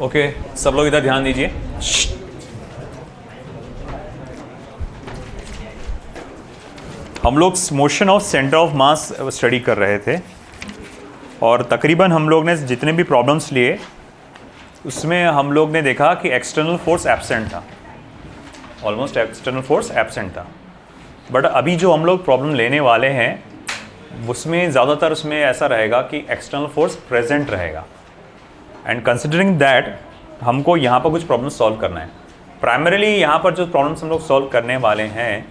Okay, सब लोग इधर ध्यान दीजिए। हम लोग motion of centre of mass study कर रहे थे और तकरीबन हम लोग ने जितने भी प्रॉब्लम्स लिए उसमें हम लोग ने देखा कि एक्सटर्नल फोर्स एब्सेंट था, ऑलमोस्ट एक्सटर्नल फोर्स एब्सेंट था। बट अभी जो हम लोग प्रॉब्लम लेने वाले हैं उसमें ज़्यादातर उसमें ऐसा रहेगा कि एक्सटर्नल फोर्स प्रेजेंट रहेगा। एंड कंसिडरिंग दैट हमको यहाँ पर कुछ प्रॉब्लम सॉल्व करना है। प्राइमरीली यहाँ पर जो प्रॉब्लम्स हम लोग सॉल्व करने वाले हैं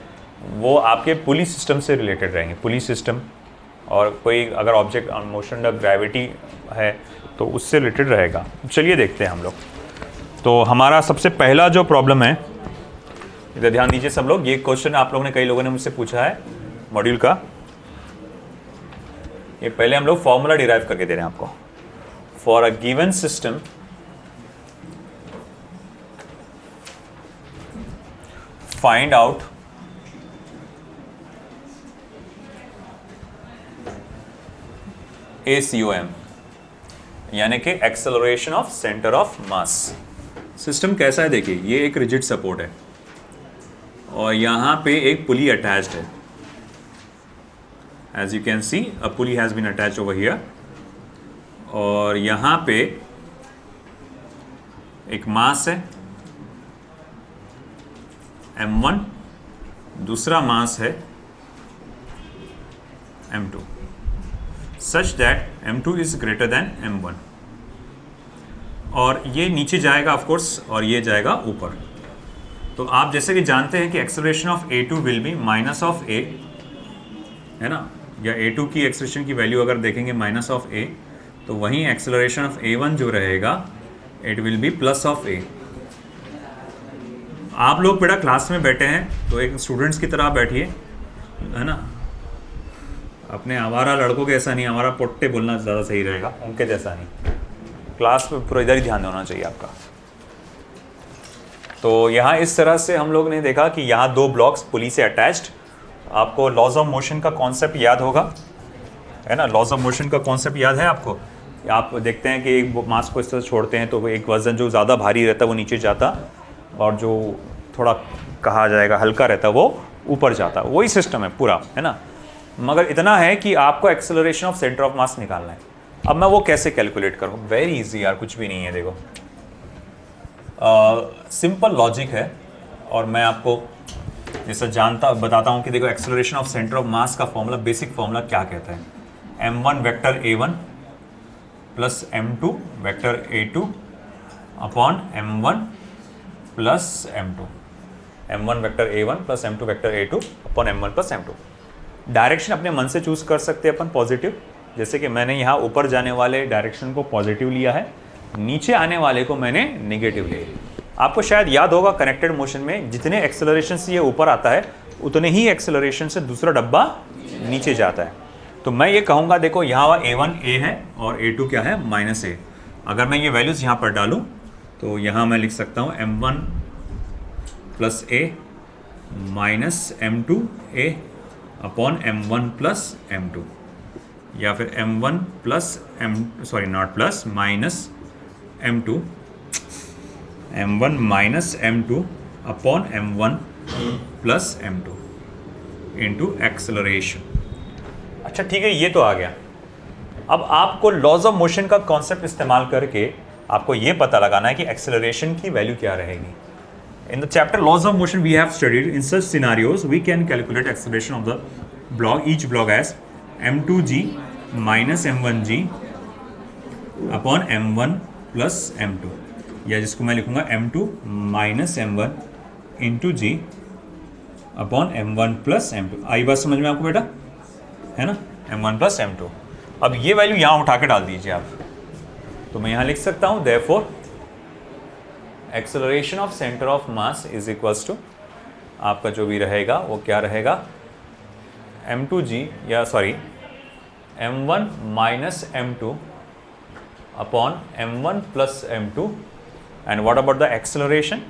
वो आपके पुली सिस्टम से रिलेटेड रहेंगे। पुली सिस्टम और कोई अगर ऑब्जेक्ट मोशन ऑफ ग्रेविटी है तो उससे रिलेटेड रहेगा। चलिए देखते हैं हम लोग। तो हमारा सबसे पहला जो प्रॉब्लम है, इधर ध्यान दीजिए सब लोग। ये क्वेश्चन आप लोगों ने, कई लोगों ने मुझसे पूछा है मॉड्यूल का। ये पहले हम लोग फॉर्मूला डिराइव करके दे रहे हैं आपको। For a given system find out ACOM, यानी कि acceleration of centre of mass. System कैसा है देखिए, ये एक रिजिड सपोर्ट है और यहाँ पे एक पुली अटैच्ड है। As you can see a pulley has been attached over here. और यहाँ पे एक मास है M1, दूसरा मास है M2, such that M2 is greater than M1। और ये नीचे जाएगा ऑफ कोर्स और ये जाएगा ऊपर। तो आप जैसे कि जानते हैं कि acceleration of A2 will be minus of A, है ना, या A2 की एक्सेलरेशन की वैल्यू अगर देखेंगे माइनस ऑफ A, तो वहीं एक्सेलरेशन ऑफ A1 जो रहेगा it will be plus of A। आप लोग बेटा क्लास में बैठे हैं तो एक स्टूडेंट्स की तरह बैठिए, है ना। अपने आवारा लड़कों के ऐसा नहीं, हमारा पोट्टे बोलना ज़्यादा सही रहेगा, उनके जैसा नहीं। क्लास पे पूरा इधर ही ध्यान होना चाहिए आपका। तो यहाँ इस तरह से हम लोग ने देखा कि यहाँ दो ब्लॉक्स पुली से अटैच्ड। आपको लॉज ऑफ मोशन का कॉन्सेप्ट याद होगा, है ना। लॉज ऑफ मोशन का कॉन्सेप्ट याद है आपको। आप देखते हैं कि एक मास को इस तरह छोड़ते हैं तो एक वजन जो ज़्यादा भारी रहता है वो नीचे जाता और जो थोड़ा कहा जाएगा हल्का रहता है वो ऊपर जाता। वही सिस्टम है पूरा, है ना। मगर इतना है कि आपको एक्सेलरेशन ऑफ सेंटर ऑफ मास निकालना है। अब मैं वो कैसे कैलकुलेट करूँ? वेरी इजी यार, कुछ भी नहीं है। देखो सिंपल लॉजिक है और मैं आपको जैसा बताता हूँ कि देखो एक्सेलरेशन ऑफ सेंटर ऑफ मास का फॉर्मूला, बेसिक फॉर्मूला क्या कहता है? M1 vector A1 plus M2 vector A2 upon M1 plus M2। M1 vector A1 plus M2 vector A2 upon M1 plus M2। Direction अपने मन से चूज कर सकते हैं अपन पॉजिटिव, जैसे कि मैंने यहाँ ऊपर जाने वाले डायरेक्शन को पॉजिटिव लिया है, नीचे आने वाले को मैंने नेगेटिव लिया। आपको शायद याद होगा कनेक्टेड मोशन में जितने एक्सेलरेशन से ये ऊपर आता है उतने ही एक्सेलरेशन से दूसरा डब्बा नीचे जाता है। तो मैं ये कहूँगा, देखो यहाँ A1 A है और A2 क्या है? Minus A। अगर मैं ये वैल्यूज़ यहाँ पर डालूँ तो यहाँ मैं लिख सकता हूँ M1 plus A minus M2 A upon M1 plus M2, या फिर M1 plus minus M2, M1 minus M2 upon M1 plus M2 into acceleration. अच्छा ठीक है, ये तो आ गया। अब आपको लॉज ऑफ मोशन का कॉन्सेप्ट इस्तेमाल करके आपको ये पता लगाना है कि एक्सेलरेशन की वैल्यू क्या रहेगी। In the chapter laws of motion we have studied, in such scenarios we can calculate acceleration of the block, each block as M2g minus M1g upon M1 plus M2, या जिसको मैं लिखूंगा M2 minus M1 into g upon M1 plus M2। आई बात समझ में आपको बेटा, है ना? M1 plus M2। अब ये वैल्यू यहाँ उठा के डाल दीजिए आप, तो मैं यहाँ लिख सकता हूँ therefore acceleration of centre of mass is equals to, आपका जो भी रहेगा वो क्या रहेगा? M2g या sorry M1 minus M2 upon M1 plus M2। And what about the acceleration?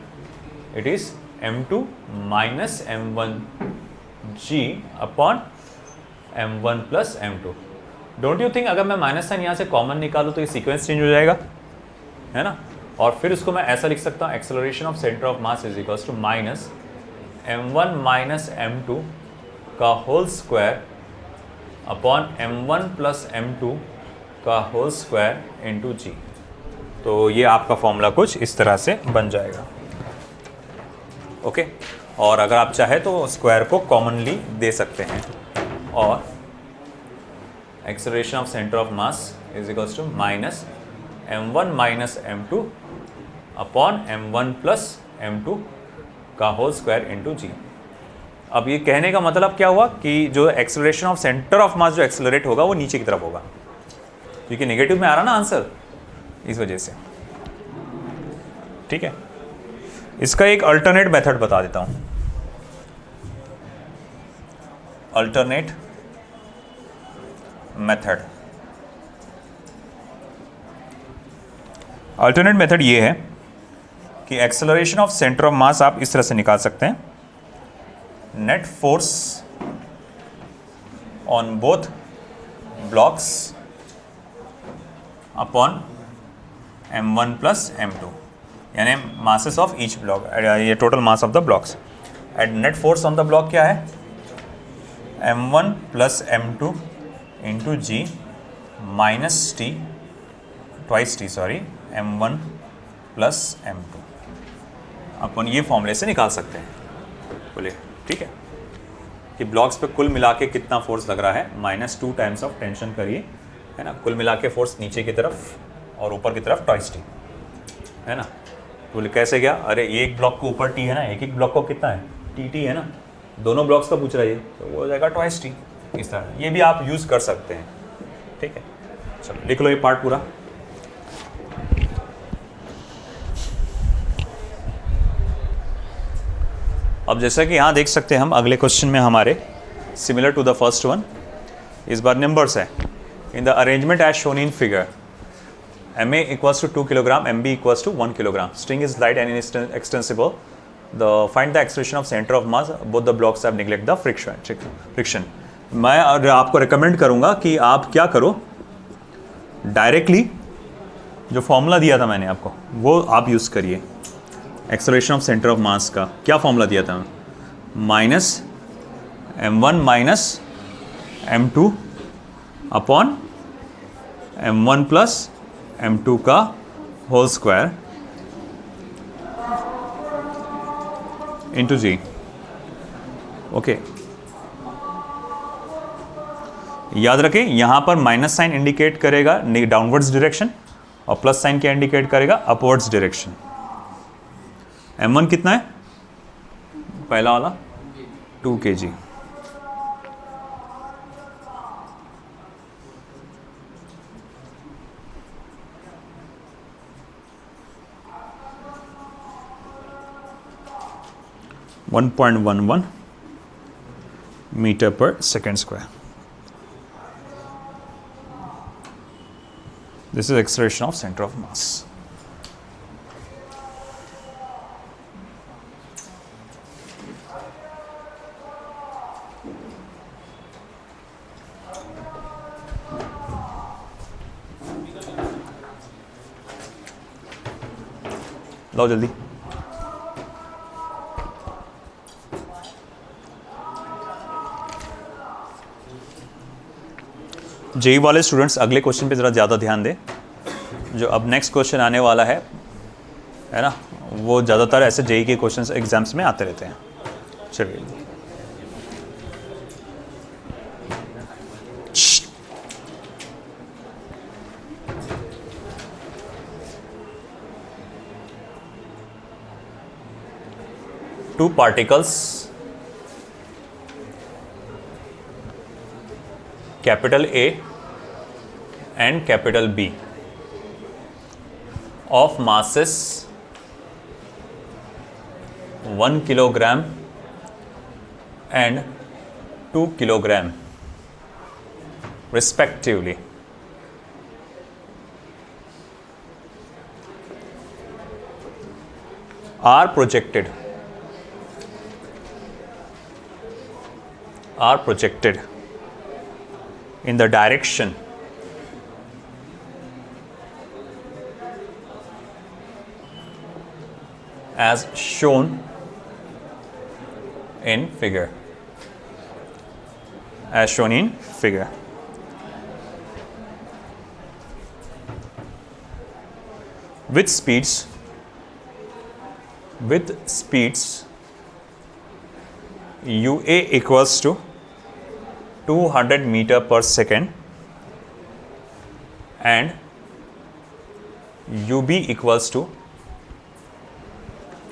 It is M2 minus M1g upon M1 plus M2। Don't you think अगर मैं माइनस साइन यहाँ से कॉमन निकालूँ तो ये सीक्वेंस चेंज हो जाएगा, है ना? और फिर उसको मैं ऐसा लिख सकता हूँ, acceleration of centre of mass is equals to minus m1 minus m2 का whole square upon m1 plus m2 का होल स्क्वायर इंटू जी। तो ये आपका फॉर्मूला कुछ इस तरह से बन जाएगा। ओके, और अगर आप चाहे तो स्क्वायर को कॉमनली दे सकते हैं, और acceleration of centre of mass is equals to minus m1 minus m2 upon m1 plus m2 का होल स्क्वायर इंटू जी। अब ये कहने का मतलब क्या हुआ कि जो एक्सेलरेशन ऑफ सेंटर ऑफ मास जो एक्सेलरेट होगा वो नीचे की तरफ होगा, क्योंकि नेगेटिव में आ रहा ना आंसर, इस वजह से। ठीक है, इसका एक अल्टरनेट मेथड बता देता हूं। अल्टरनेट मेथड, अल्टरनेट मेथड ये है कि acceleration of centre of mass आप इस तरह से निकाल सकते हैं, net force on both blocks upon m1 plus m2, यानी मासेस ऑफ ईच ब्लॉक, ये total mass of the blocks at net force on the block क्या है, m1 plus m2 into g minus t twice t sorry m1 plus m2 अपन ये फॉर्मूले से निकाल सकते हैं। बोले ठीक है कि ब्लॉक्स पे कुल मिला के कितना फोर्स लग रहा है, -2 टाइम्स ऑफ टेंशन करिए, है ना, कुल मिला के फोर्स नीचे की तरफ और ऊपर की तरफ ट्वाइस टी, है ना। बोले कैसे गया, अरे एक ब्लॉक के ऊपर टी है ना, एक ब्लॉक को कितना है टी है ना, दोनों ब्लॉक्स का पूछ रहा है, तो वो हो जाएगा ट्वाइस टी। इस तरह ये भी आप यूज़ कर सकते हैं। ठीक है, चलो लिख लो ये पार्ट पूरा। अब जैसा कि यहाँ देख सकते हैं हम अगले क्वेश्चन में हमारे similar to the first one, इस बार नंबर्स है। In the arrangement as shown in figure, MA equals to 2 kilogram, MB equals to 1 kilogram. String is light and extensible. Find the acceleration of center of mass. Both the blocks have neglect the friction. मैं आपको recommend करूँगा कि आप क्या करो, directly जो formula दिया था मैंने आपको वो आप यूज़ करिए। एक्सेलरेशन ऑफ सेंटर ऑफ मास का क्या फॉर्मूला दिया था, minus m1 minus m2 upon m1 plus m2 का होल स्क्वायर इंटू जी। ओके, याद रखें यहाँ पर माइनस साइन इंडिकेट करेगा डाउनवर्ड्स डायरेक्शन और प्लस साइन क्या इंडिकेट करेगा, अपवर्ड्स डायरेक्शन। m1 कितना है, पहला वाला 2 kg, (1.11 meter per second square). This is acceleration of center of mass. लो जल्दी। जेई वाले स्टूडेंट्स अगले क्वेश्चन पे ज़रा ज़्यादा ध्यान दें, जो अब नेक्स्ट क्वेश्चन आने वाला है ना, वो ज़्यादातर ऐसे जेई के क्वेश्चंस एग्जाम्स में आते रहते हैं। चलिए, two particles capital A and capital B of masses 1 kilogram and 2 kilogram respectively are projected in the direction as shown in figure, as shown in figure. With speeds UA equals to 200 meter per second and UB equals to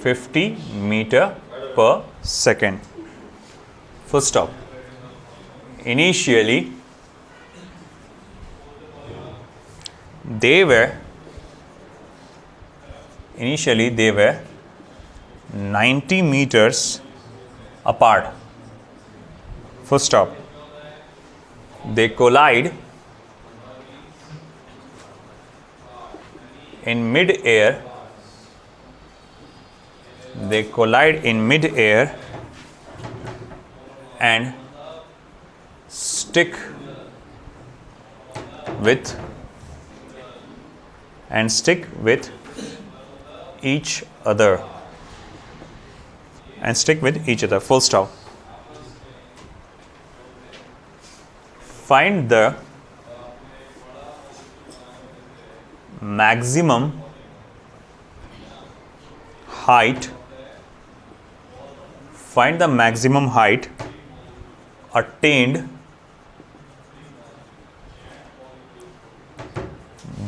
50 meter per second. Full stop. Initially they were 90 meters apart. Full stop. They collide in mid-air. And stick with each other. Full stop. Find the maximum height attained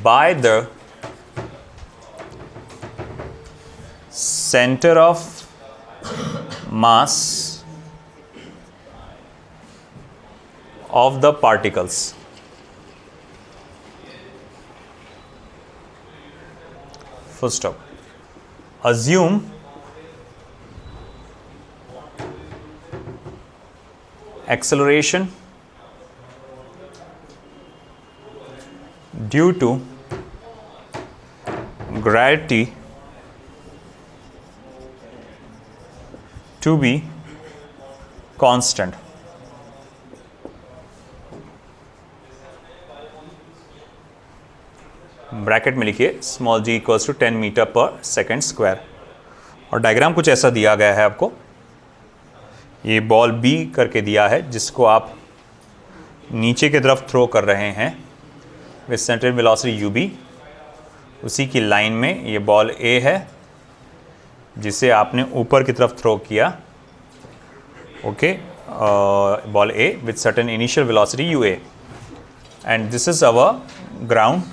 by the center of mass of the particles. Full stop. Assume acceleration due to gravity to be constant. Bracket में लिखिए small g equals to 10 metre पर second square. और diagram कुछ ऐसा दिया गया है आपको. ये बॉल B करके दिया है जिसको आप नीचे की तरफ थ्रो कर रहे हैं विद सेंट्रल वेलोसिटी UB. उसी की लाइन में ये बॉल A है जिसे आपने ऊपर की तरफ थ्रो किया. Okay, ball A with certain initial velocity UA and this is our ground.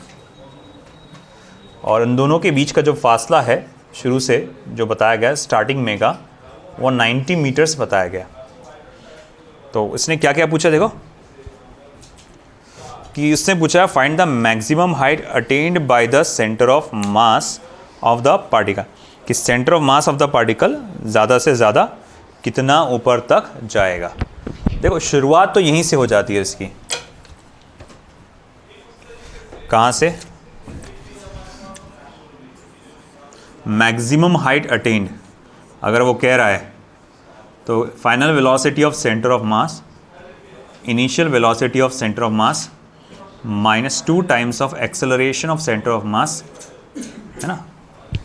और इन दोनों के बीच का जो फासला है शुरू से जो बताया गया स्टार्टिंग में का वो 90 मीटर्स बताया गया. तो इसने क्या क्या पूछा देखो कि इसने पूछा find the maximum height attend by the centre of mass of the particle. कि centre of mass of the particle ज़्यादा से ज़्यादा कितना ऊपर तक जाएगा. देखो शुरुआत तो यहीं से हो जाती है इसकी. कहाँ से? मैक्सिमम हाइट अटेन्ड अगर वो कह रहा है तो final velocity of centre of mass, initial velocity of centre of mass minus 2 times of acceleration of centre of mass, है ना,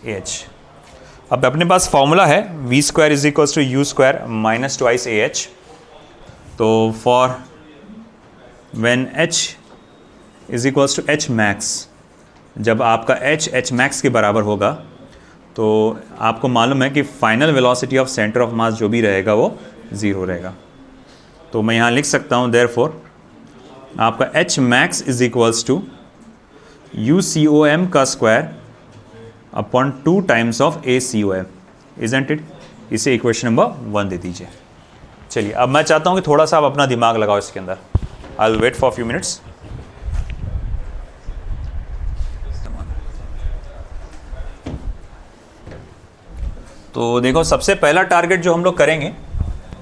AH. अब अपने पास फॉर्मूला है v square is equals to u square minus twice AH. तो for when h is equals to h max, जब आपका h max के बराबर होगा तो आपको मालूम है कि final velocity of centre of मास जो भी रहेगा वो 0 रहेगा. तो मैं यहाँ लिख सकता हूँ देयरफॉर आपका h max is equals to UCOM का square upon 2 times of ACOM. Isn't it? इसे इक्वेशन नंबर 1 दे दीजिए. चलिए अब मैं चाहता हूँ कि थोड़ा सा आप अपना दिमाग लगाओ इसके अंदर. I will wait for few minutes. तो देखो सबसे पहला टारगेट जो हम लोग करेंगे,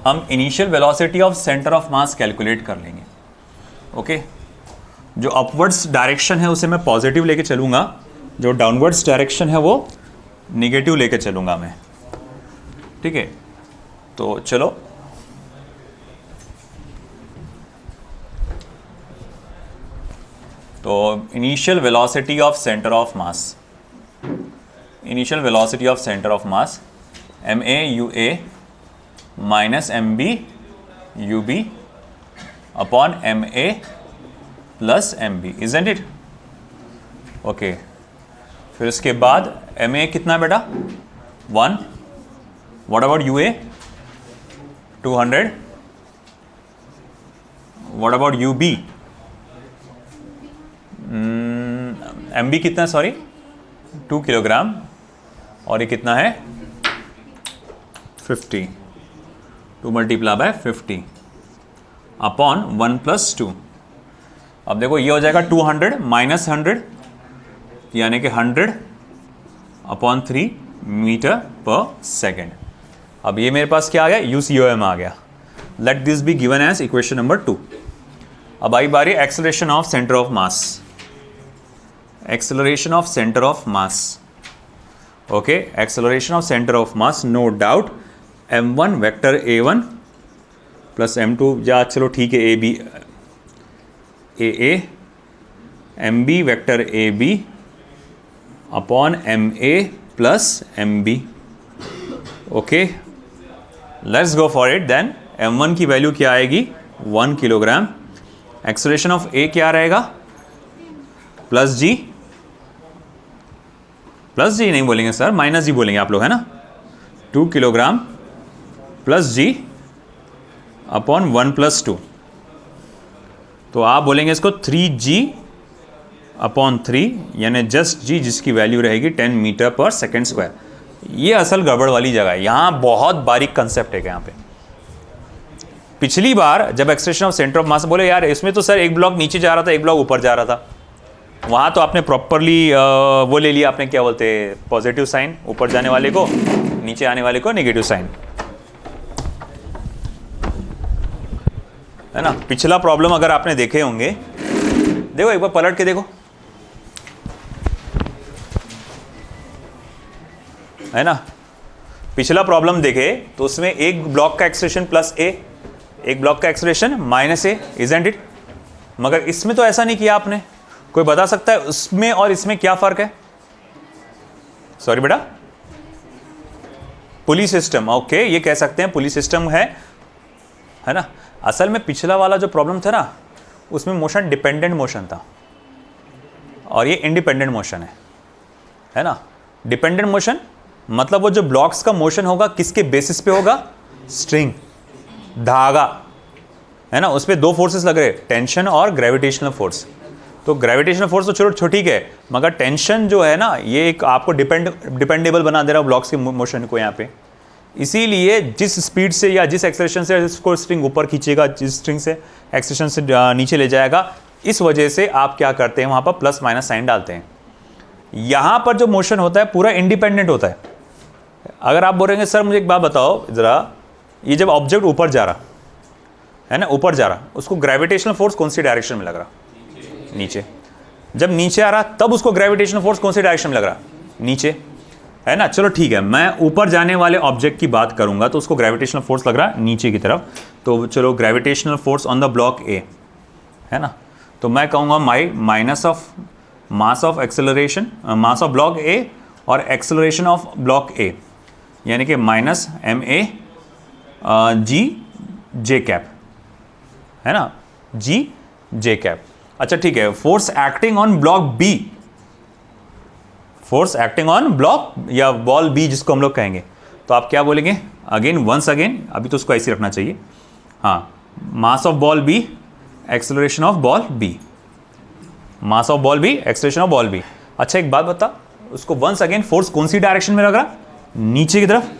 हम initial velocity of centre of mass calculate कर लेंगे. ओके, जो अपवर्ड्स डायरेक्शन है उसे मैं पॉजिटिव लेके चलूँगा, जो डाउनवर्ड्स डायरेक्शन है वो निगेटिव लेके चलूँगा मैं. ठीक है, तो चलो तो initial velocity of centre of mass MA UA minus MB UB upon MA plus MB, isn't it? Okay, फिर उसके बाद MA कितना बेटा 1, what about UA 200, what about UB MB कितना, सॉरी 2 किलोग्राम, और ये कितना है 50, 2 मल्टीप्लाई बाय 50 अपॉन 1 + 2। अब देखो ये हो जाएगा 200 माइनस 100 यानी कि 100 अपॉन 3 मीटर पर सेकेंड। अब ये मेरे पास क्या आ गया, UCOM आ गया। Let this be given as equation number 2। अब आई बारी acceleration of centre of mass, acceleration of centre of mass. Okay, acceleration of centre of mass, no doubt m1 vector a1 plus m2, या चलो ठीक है ab AA mb vector ab upon ma plus mb। Okay, let's go for it then. m1 की value क्या आएगी 1 kilogram, acceleration of a क्या रहेगा plus g नहीं बोलेंगे सर, माइनस जी बोलेंगे आप लोग, है ना। 2 किलोग्राम प्लस g अपॉन 1 + 2, तो आप बोलेंगे इसको 3g अपॉन 3 यानी जस्ट g, जिसकी वैल्यू रहेगी 10 मीटर पर सेकेंड स्क्वायर। ये असल गड़बड़ वाली जगह है, यहाँ बहुत बारीक कंसेप्ट है। यहाँ पे पिछली बार जब एक्सप्रेशन ऑफ सेंटर ऑफ मास बोले यार इसमें तो सर एक ब्लॉक नीचे जा रहा था एक ब्लॉक ऊपर जा रहा था, वहाँ तो आपने प्रॉपरली वो ले लिया, आपने क्या बोलते हैं पॉजिटिव साइन ऊपर जाने वाले को, नीचे आने वाले को नेगेटिव साइन, है ना। पिछला प्रॉब्लम अगर आपने देखे होंगे, देखो एक बार पलट के देखो, है ना। पिछला प्रॉब्लम देखे तो उसमें एक ब्लॉक का एक्सेलरेशन प्लस a, एक ब्लॉक का acceleration minus a, isn't it. मगर इसमें तो ऐसा नहीं किया आपने। कोई बता सकता है उसमें और इसमें क्या फर्क है? सॉरी बेटा, पुली सिस्टम, ओके ये कह सकते हैं पुली सिस्टम है ना। असल में पिछला वाला जो प्रॉब्लम था ना, उसमें मोशन डिपेंडेंट मोशन था और ये इंडिपेंडेंट मोशन है ना। डिपेंडेंट मोशन मतलब वो जो ब्लॉक्स का मोशन होगा किसके बेसिस पे होगा, स्ट्रिंग, धागा, है ना। उस पर 2 फोर्सेस लग रहे, टेंशन और ग्रेविटेशनल फोर्स। तो ग्रेविटेशनल फोर्स तो चलो ठीक है, मगर टेंशन जो है ना ये एक आपको डिपेंडेबल बना दे रहा है ब्लॉक्स के मोशन को यहाँ पे। इसीलिए जिस स्पीड से या जिस एक्सेलरेशन से इसको स्ट्रिंग ऊपर खींचेगा, जिस स्ट्रिंग से एक्सेलरेशन से नीचे ले जाएगा, इस वजह से आप क्या करते हैं वहाँ पर प्लस माइनस साइन डालते हैं। यहाँ पर जो मोशन होता है पूरा इंडिपेंडेंट होता है। अगर आप बोलेंगे सर मुझे एक बात बताओ ज़रा, ये जब ऑब्जेक्ट ऊपर जा रहा है ना, ऊपर जा रहा, उसको ग्रेविटेशनल फोर्स कौन सी डायरेक्शन में लग रहा, नीचे। जब नीचे आ रहा तब उसको ग्रेविटेशनल फोर्स कौन सी डायरेक्शन में लग रहा, नीचे, है ना। चलो ठीक है, मैं ऊपर जाने वाले ऑब्जेक्ट की बात करूंगा तो उसको ग्रेविटेशनल फोर्स लग रहा है नीचे की तरफ। तो चलो gravitational force on the block ए, है ना। तो मैं कहूँगा minus of mass of acceleration, mass of block ए और एक्सेलरेशन ऑफ ब्लॉक ए, यानी कि माइनस MA G कैप, है ना, G कैप। अच्छा ठीक है, force acting on block B, force acting on block या बॉल बी जिसको हम लोग कहेंगे, तो आप क्या बोलेंगे अगेन, वंस अगेन, अभी तो उसको ऐसे रखना चाहिए, हाँ, mass of ball B, acceleration of ball B, mass of ball B, acceleration of ball B. अच्छा एक बात बता, उसको वंस अगेन फोर्स कौन सी डायरेक्शन में लग रहा, नीचे की तरफ,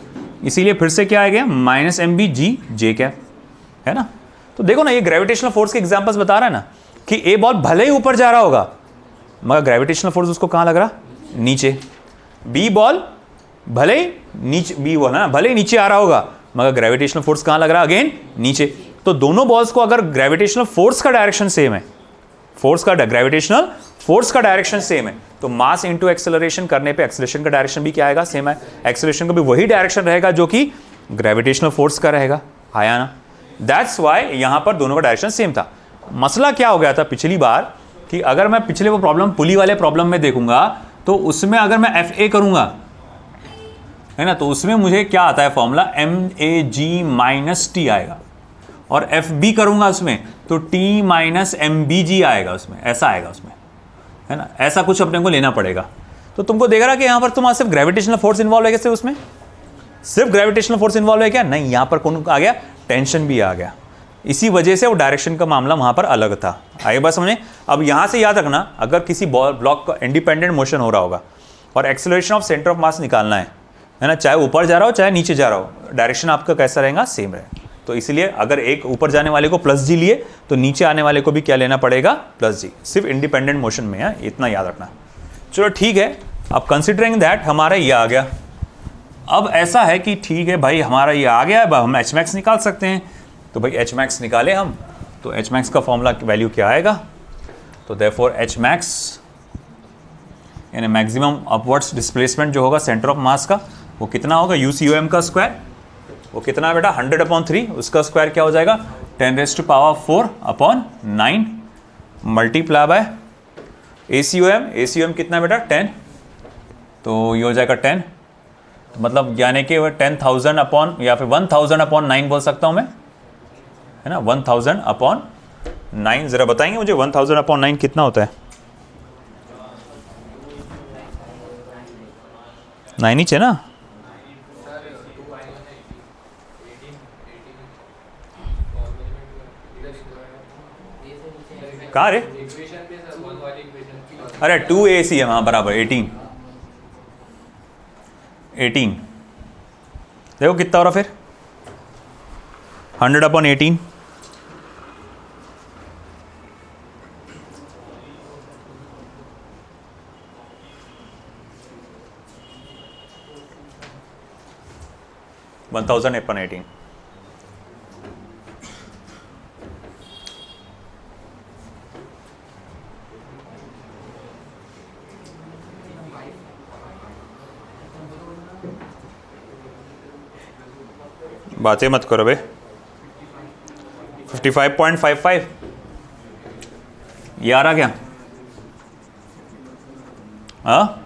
इसीलिए फिर से क्या आ गया माइनस MB G कैप, है ना। तो देखो ना ये ग्रेविटेशनल फोर्स के एग्जांपल्स बता रहा है ना कि ए बॉल भले ही ऊपर जा रहा होगा मगर ग्रेविटेशनल फोर्स उसको कहाँ लग रहा, नीचे। बी बॉल भले ही नीचे, बी बॉल है ना, भले ही नीचे आ रहा होगा मगर ग्रेविटेशनल फोर्स कहाँ लग रहा, अगेन नीचे। तो दोनों बॉल्स को अगर ग्रेविटेशनल फोर्स का डायरेक्शन सेम है, फोर्स का ग्रेविटेशनल फोर्स का डायरेक्शन सेम है, तो मास इनटू एक्सेलरेशन करने पे एक्सेलरेशन का डायरेक्शन भी क्या आएगा, सेम है। एक्सेलरेशन का भी वही डायरेक्शन रहेगा जो कि ग्रेविटेशनल फोर्स का रहेगा, आया ना। दैट्स वाई यहां पर दोनों का डायरेक्शन सेम था। मसला क्या हो गया था पिछली बार कि अगर मैं पिछले वो प्रॉब्लम पुली वाले प्रॉब्लम में देखूंगा तो उसमें अगर मैं FA करूंगा, है ना, तो उसमें मुझे क्या आता है फॉर्मूला, MAG माइनस टी आएगा, और FB करूंगा उसमें तो T माइनस MBG आएगा उसमें, ऐसा आएगा उसमें, है ना, ऐसा कुछ अपने को लेना पड़ेगा। तो तुमको देख रहा कि यहाँ पर तुम्हारा सिर्फ ग्रेविटेशनल फोर्स इन्वॉल्व है, कैसे उसमें सिर्फ ग्रेविटेशनल फोर्स इन्वॉल्व है क्या, नहीं, यहाँ पर कौन आ गया, टेंशन भी आ गया, इसी वजह से वो डायरेक्शन का मामला वहाँ पर अलग था। आगे बात समझे। अब यहाँ से याद रखना, अगर किसी ब्लॉक का इंडिपेंडेंट मोशन हो रहा होगा और एक्सेलरेशन ऑफ सेंटर ऑफ मास निकालना है ना, चाहे ऊपर जा रहा हो चाहे नीचे जा रहा हो, डायरेक्शन आपका कैसा रहेगा, सेम रहेगा। तो इसलिए अगर एक ऊपर जाने वाले को प्लस जी लिए तो नीचे आने वाले को भी क्या लेना पड़ेगा, प्लस जी, सिर्फ इंडिपेंडेंट मोशन में है, इतना याद रखना। चलो ठीक है, अब कंसिडरिंग दैट हमारा ये आ गया। अब ऐसा है कि ठीक है भाई, हमारा ये आ गया, अब हम एच मैक्स निकाल सकते हैं। तो भाई एच मैक्स निकाले हम, तो एच मैक्स का फॉर्मूला वैल्यू क्या आएगा, तो देयरफॉर एच मैक्स यानी मैक्सिमम अपवर्ड्स डिस्प्लेसमेंट जो होगा सेंटर ऑफ मास का, वो कितना होगा, UCOM का स्क्वायर, वो कितना है बेटा 100/3, उसका स्क्वायर क्या हो जाएगा 10⁴/9 मल्टीप्लाई बाय ACOM कितना है बेटा 10, तो ये हो जाएगा 10, मतलब यानी कि 10,000 अपॉन या फिर 1000/9 बोल सकता हूँ मैं, है ना, 1000/9। जरा बताएंगे मुझे 1000/9 कितना होता है, 9 ही है ना, कहाँ रे, अरे 2AC हाँ बराबर 18 देखो कितना हो रहा फिर 100/18, (1000/18) बातें मत करो बे। 55.55 ये आ रहा क्या, हाँ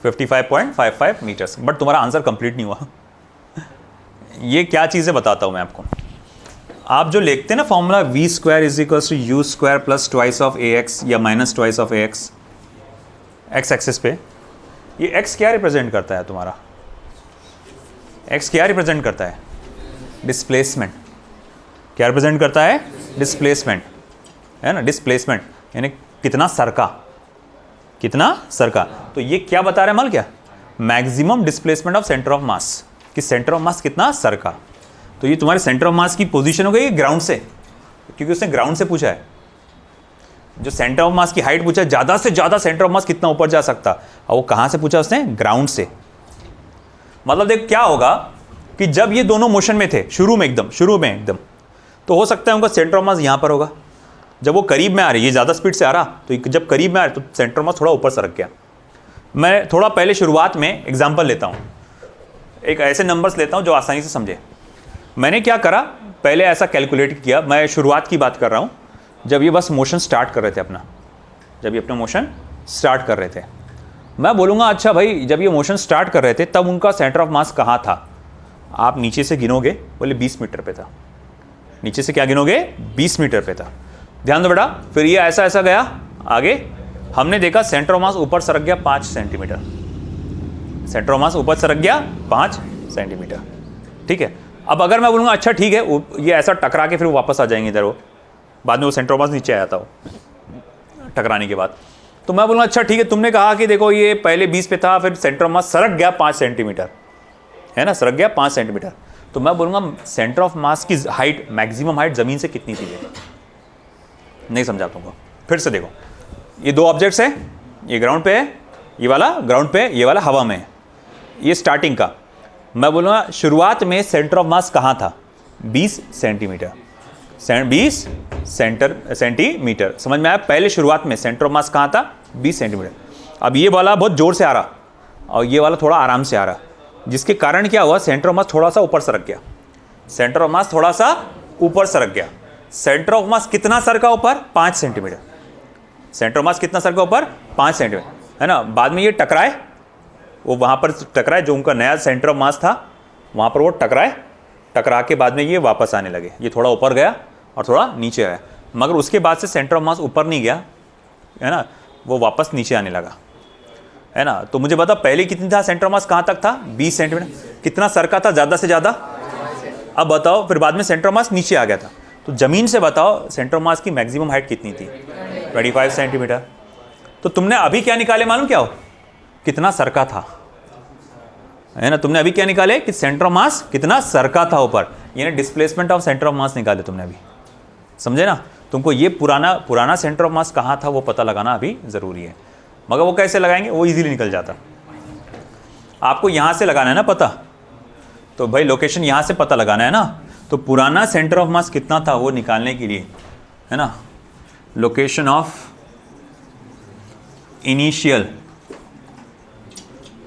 55.55 मीटर्स, बट तुम्हारा आंसर कंप्लीट नहीं हुआ। ये क्या चीज़ है बताता हूँ मैं आपको। आप जो लिखते हैं ना formula V² = U² + twice of AX या minus twice of AX, x axis पे, ये x क्या रिप्रेजेंट करता है तुम्हारा, x क्या रिप्रेजेंट करता है, डिस्प्लेसमेंट। क्या रिप्रेजेंट करता है, डिस्प्लेसमेंट, है ना, डिस्प्लेसमेंट यानी कितना सरका, कितना सरका। तो ये क्या बता रहा है माल, क्या maximum displacement of centre of मास, कि सेंटर ऑफ मास कितना सरका। तो ये तुम्हारे सेंटर ऑफ मास की पोजीशन हो गई ग्राउंड से, क्योंकि उसने ग्राउंड से पूछा है, जो सेंटर ऑफ मास की हाइट पूछा है, ज़्यादा से ज़्यादा सेंटर ऑफ मास कितना ऊपर जा सकता, और वो कहाँ से पूछा उसने, ग्राउंड से। मतलब देख क्या होगा कि जब ये दोनों मोशन में थे शुरू में एकदम, तो हो सकता है उनका सेंटर ऑफ मास यहाँ पर होगा। जब वो करीब में आ रही है, ये ज़्यादा स्पीड से आ रहा, तो जब करीब में आ रहा तो सेंटर ऑफ मास थोड़ा ऊपर सरक गया। मैं थोड़ा पहले शुरुआत में एग्जांपल लेता हूँ, एक ऐसे नंबर्स लेता हूँ जो आसानी से समझे। मैंने क्या करा, पहले ऐसा कैलकुलेट किया, मैं शुरुआत की बात कर रहा हूँ, जब ये बस मोशन स्टार्ट कर रहे थे अपना, जब ये अपना मोशन स्टार्ट कर रहे थे। मैं बोलूँगा अच्छा भाई जब ये मोशन स्टार्ट कर रहे थे तब उनका सेंटर ऑफ मास कहाँ था, आप नीचे से गिनोगे, बोले 20 मीटर पे था, नीचे से क्या गिनोगे, 20 मीटर पे था। ध्यान दो बेटा, फिर ये ऐसा ऐसा गया आगे, हमने देखा सेंटर ऑफ मास ऊपर सरक गया 5 सेंटीमीटर, सेंटर ऑफ मास ऊपर सरक गया 5 सेंटीमीटर, ठीक है। अब अगर मैं बोलूँगा अच्छा ठीक है, ये ऐसा टकरा के फिर वापस आ जाएंगे इधर, वो बाद में वो सेंटर ऑफ मास नीचे आ जाता हो टकराने के बाद। तो मैं बोलूँगा अच्छा ठीक है, तुमने कहा कि देखो ये पहले 20 पे था, फिर सेंटर ऑफ मास सरक गया 5 सेंटीमीटर, है ना, सरक गया 5 सेंटीमीटर। तो मैं बोलूँगा सेंटर ऑफ मास की हाइट, मैक्सिमम हाइट ज़मीन से कितनी थी, नहीं समझा तुमको। फिर से देखो, ये दो ऑब्जेक्ट्स हैं, ये ग्राउंड पे है, ये वाला ग्राउंड पे है, ये वाला हवा में है, ये स्टार्टिंग का। मैं बोलूँगा शुरुआत में सेंटर ऑफ मास कहाँ था, 20 सेंटीमीटर, 20 सेंटीमीटर, समझ में आया। पहले शुरुआत में सेंटर ऑफ मास कहाँ था, 20 सेंटीमीटर। अब ये वाला बहुत जोर से आ रहा और ये वाला थोड़ा आराम से आ रहा, जिसके कारण क्या हुआ, सेंटर ऑफ मास थोड़ा सा ऊपर सरक गया, सेंटर ऑफ मास थोड़ा सा ऊपर सरक गया। सेंटर ऑफ मास कितना सरका ऊपर, 5 सेंटीमीटर, सेंटर ऑफ मास कितना सरका ऊपर, 5 सेंटीमीटर, है ना। बाद में ये टकराए, वो वहाँ पर टकराए, जो उनका नया सेंटर ऑफ मास था वहाँ पर वो टकराए, टकरा के बाद में ये वापस आने लगे। ये थोड़ा ऊपर गया और थोड़ा नीचे आया, मगर उसके बाद से सेंटर ऑफ मास ऊपर नहीं गया, है ना, वो वापस नीचे आने लगा, है ना। तो मुझे बता पहले कितनी था सेंटर ऑफ मास, कहाँ तक था 20 सेंटीमीटर, कितना सरका था ज़्यादा से ज़्यादा। अब बताओ, फिर बाद में सेंटर ऑफ मास नीचे आ गया था, तो ज़मीन से बताओ सेंटर ऑफ मास की मैक्सिमम हाइट कितनी थी, 25 सेंटीमीटर। तो तुमने अभी क्या निकाले मालूम क्या हो, कितना सरका था, है ना। तुमने अभी क्या निकाले कि सेंटर ऑफ मास कितना सरका था ऊपर, यानी डिस्प्लेसमेंट ऑफ सेंटर ऑफ मास निकाले तुमने अभी, समझे ना। तुमको ये पुराना सेंटर ऑफ मास कहाँ था वो पता लगाना अभी ज़रूरी है, मगर वो कैसे लगाएंगे, वो इजीली निकल जाता। आपको यहाँ से लगाना है ना पता, तो भाई लोकेशन यहाँ से पता लगाना है ना। तो पुराना सेंटर ऑफ मास कितना था वो निकालने के लिए, है ना, location of initial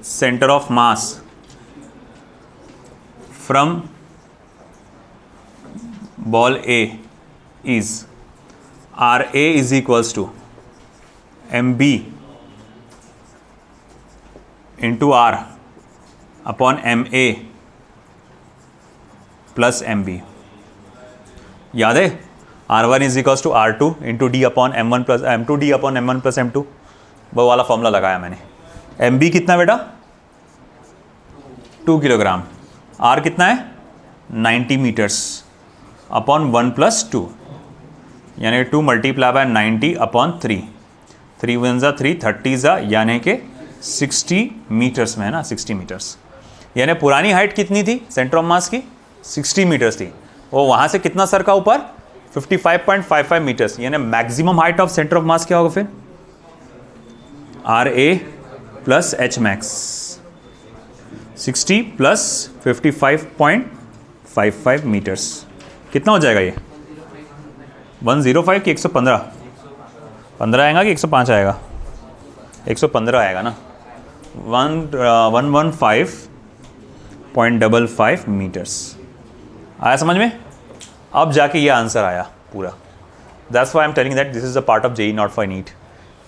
centre of mass from ball A is RA is equals to MB into R upon MA plus MB। याद है, R1 is equals to R2 into D upon M1 plus M2 D upon M1 plus M2, वो वाला formula लगाया मैंने। MB कितना बेटा 2 kilogram, R कितना है 90 मीटर्स अपॉन 1 + 2, यानी 2 मल्टीप्लाई बाय 90 अपॉन 3, 3 × 3 30 यानी कि 60 मीटर्स में, है ना, 60 मीटर्स। यानी पुरानी हाइट कितनी थी सेंटर ऑफ मास की, 60 मीटर्स थी। वो वहाँ से कितना सर का ऊपर 55.55 मीटर्स, यानी maximum height of centre of मास क्या होगा फिर, RA + Hmax, 60 + 55.55 मीटर्स, कितना हो जाएगा ये 105 कि 115, 15 आएगा कि 105 आएगा, 115 आएगा ना, 115.55 मीटर्स। आया समझ में, अब जाके ये आंसर आया पूरा। That's why I am telling that this is a part of JEE not for NEET.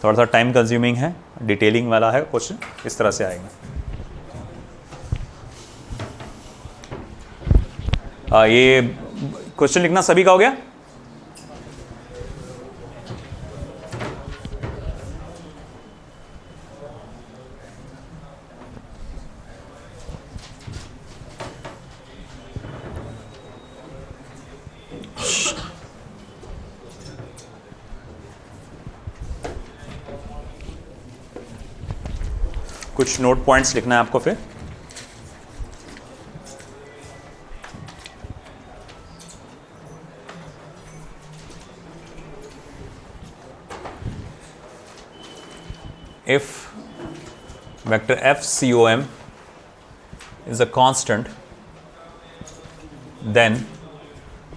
थोड़ा सा टाइम कंज्यूमिंग है, डिटेलिंग वाला है क्वेश्चन, इस तरह से आएगा। ये क्वेश्चन लिखना सभी का हो गया। कुछ नोट पॉइंट्स लिखना है आपको फिर। If vector FCOM is a constant, then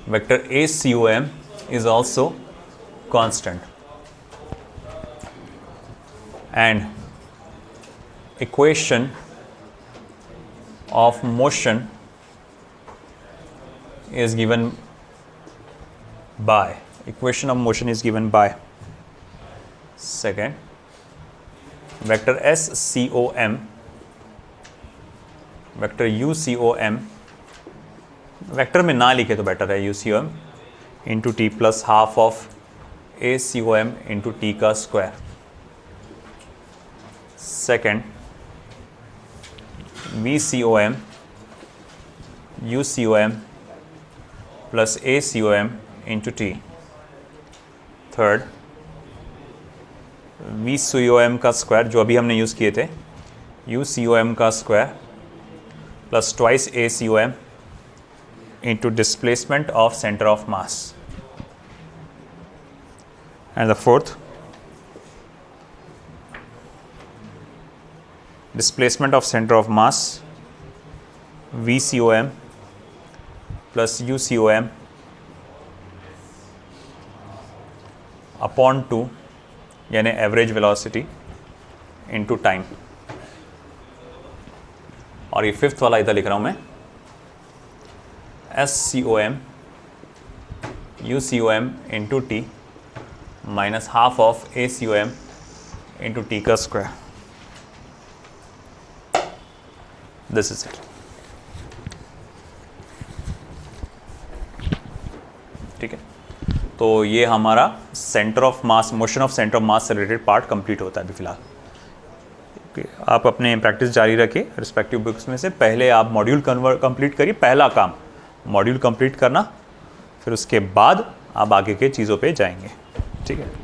vector ACOM is also constant, and equation of motion is given by, second, vector SCOM, vector UCOM, vector में ना लिखे तो बेटर है, UCOM into T plus half of ACOM into T का square. Second, VCOM UCOM plus ACOM into T. Third, VCOM का square जो अभी हमने यूज़ किए थे, UCOM का square plus twice ACOM into displacement of center of mass. And the fourth, displacement of center of mass VCOM plus UCOM upon 2 यानी average velocity into time. और ये फिफ्थ वाला इधर लिख रहा हूँ मैं, SCOM UCOM into T minus half of ACOM into T का स्क्वायर। This is it. ठीक है, तो ये हमारा centre of mass, motion of centre of मास से रिलेटेड पार्ट कंप्लीट होता है अभी फिलहाल। आप अपने प्रैक्टिस जारी रखिए रिस्पेक्टिव बुक्स में से। पहले आप मॉड्यूल कंप्लीट करिए, पहला काम मॉड्यूल कंप्लीट करना, फिर उसके बाद आप आगे के चीज़ों पे जाएंगे। ठीक है।